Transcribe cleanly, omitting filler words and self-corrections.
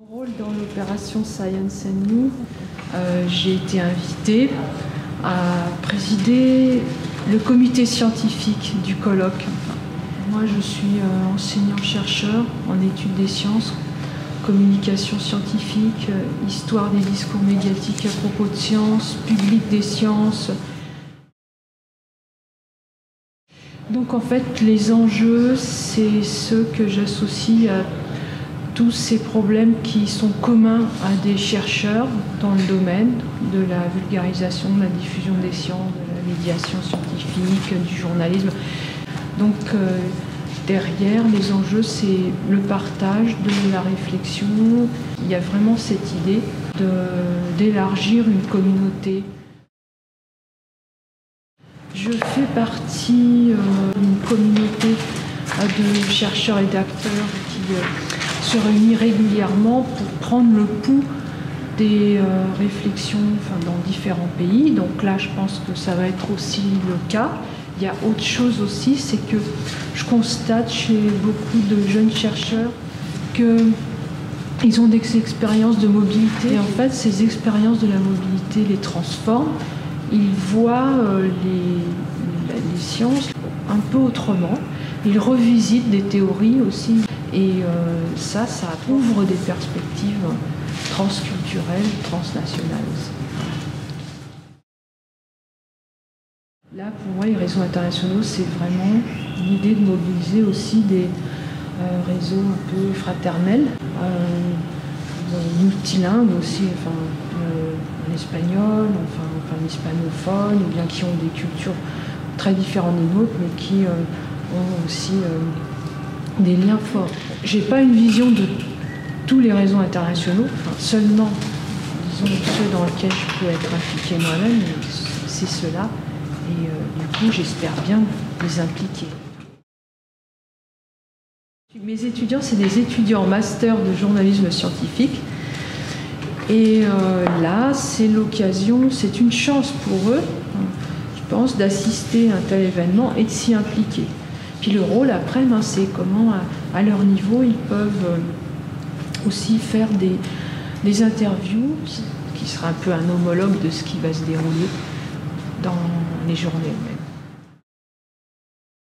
Mon rôle dans l'opération Science & Me, j'ai été invitée à présider le comité scientifique du colloque. Moi, je suis enseignant-chercheur en études des sciences, communication scientifique, histoire des discours médiatiques à propos de sciences, public des sciences. Donc en fait, les enjeux, c'est ceux que j'associe à tous ces problèmes qui sont communs à des chercheurs dans le domaine de la vulgarisation, de la diffusion des sciences, de la médiation scientifique, du journalisme. Donc derrière, les enjeux, c'est le partage de la réflexion. Il y a vraiment cette idée d'élargir une communauté. Je fais partie d'une communauté de chercheurs et d'acteurs qui se réunit régulièrement pour prendre le pouls des réflexions dans différents pays. Donc là, je pense que ça va être aussi le cas. Il y a autre chose aussi, c'est que je constate chez beaucoup de jeunes chercheurs qu'ils ont des expériences de mobilité. Et en fait, ces expériences de la mobilité les transforment. Ils voient les sciences un peu autrement. Ils revisitent des théories aussi. Et ça ouvre des perspectives transculturelles, transnationales aussi. Là, pour moi, les réseaux internationaux, c'est vraiment l'idée de mobiliser aussi des réseaux un peu fraternels, multilingues aussi, en espagnol, en hispanophone, ou bien qui ont des cultures très différentes des nôtres, mais qui ont aussi des liens forts. J'ai pas une vision de tous les réseaux internationaux, seulement, disons, ceux dans lesquels je peux être impliquée moi-même, mais c'est ceux-là. Et du coup, j'espère bien les impliquer. Mes étudiants, c'est des étudiants en master de journalisme scientifique. Et là, c'est l'occasion, c'est une chance pour eux, je pense, d'assister à un tel événement et de s'y impliquer. Puis le rôle après, c'est comment, à leur niveau, ils peuvent aussi faire des interviews qui sera un peu un homologue de ce qui va se dérouler dans les journées.